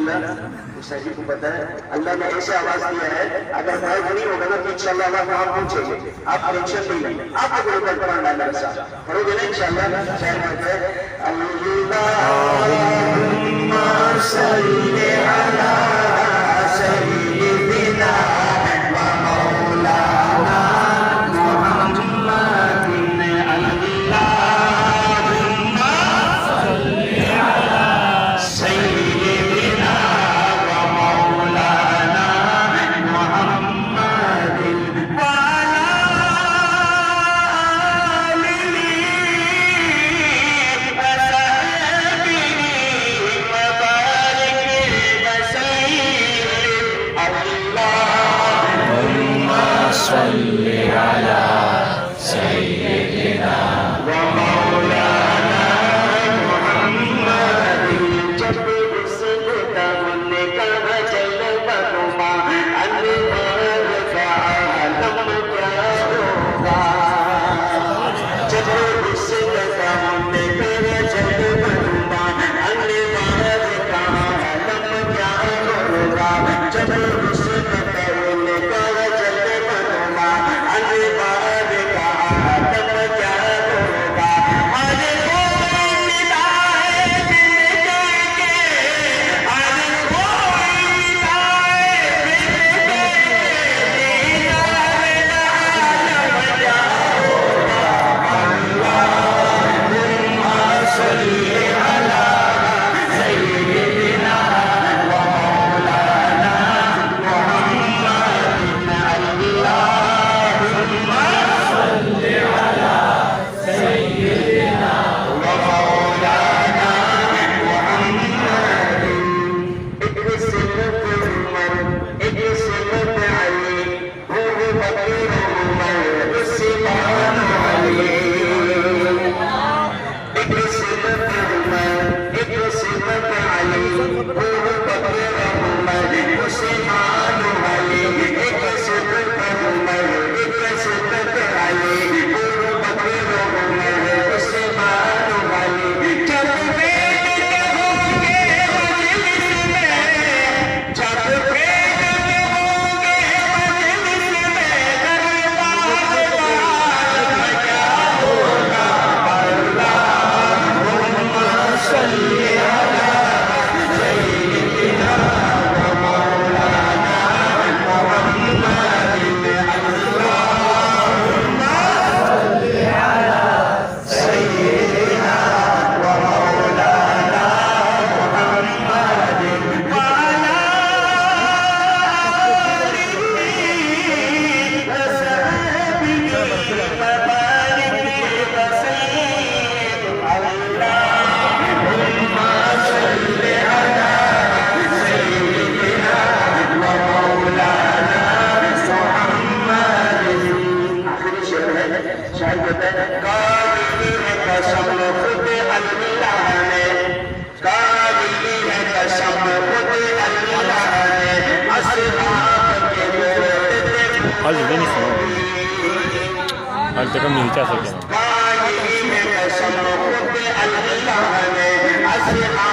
अल्हम्दुलिल्लाह सही को पता है अल्लाह ने ऐसे आवाज दिया है, अगर माइक नहीं होगा ना तो इंशाअल्लाह अल्लाह वहां पहुंचेंगे। आप टेंशन नहीं लें, आपको गुरु पर पढ़ना है मेरे साथ पढ़ोगे ना इंशाअल्लाह। शायद कहते हैं अल्लाहुम्मा सल्ली अला सय्यिदिना व मौलाना मुहम्मदिन। अल्लाहुम्मा सल्ली अला सय्यिदिना व मौलाना मुहम्मदिन व अला आलिहि व सहबिहि व बारिक व सल्लिम। अल्लाहुम्मा सल्ली अला सय्यिदिना व मौलाना मुहम्मदिन। जब उसका होने का जलवा नुमा अनवार का आलम क्या होगा। जब उसका होने का जलवा नुमा अनवार का आलम क्या होगा। जब उसका होने का जलवा नुमा अनवार का आलम क्या होगा। अरे वो निदाए दिल के, अरे वो निदाए दिल के, दीदार आलम क्या होगा। अल्लाहुम्मा सल्ली अला सय्यिदिना व मौलाना मुहम्मदिन। अल्लाहुम्मा सल्ली अला सय्यिदिना व मौलाना मुहम्मदिन। एक सिलत उमर, एक सिलत अली, अबू बकर उमर, उस्मान अली। एक सिलत उमर, एक सिलत अली, अबू बकर उमर, उस्मान अली। एक सिलत उमर, एक सिलत अली, अबू बकर उमर, उस्मान अली। जब बैठ होंगे मजलिस में, जब बैठ होंगे मजलिस में, दरबार का आलम क्या होगा। अल्लाहुम्मा सल्ली अला सय्यिदिना व मौलाना मुहम्मदिन। अल्लाहुम्मा सल्ली अला सय्यिदिना व मौलाना मुहम्मदिन व अला आलिहि व सहबिहि व बारिक व सल्लिम। अल्लाहुम्मा सल्ली अला सय्यिदिना व मौलाना मुहम्मदिन। आखिरी शेर है, शायद कहते हैं काबिली है कसम खुद अल्लाह ने, काबिली है कसम खुद अल्लाह ने, असहाब के मोहब्बत आज नहीं सुनो आज तक मिलता सके काबिली है कसम खुद अल्लाह ने, असहाब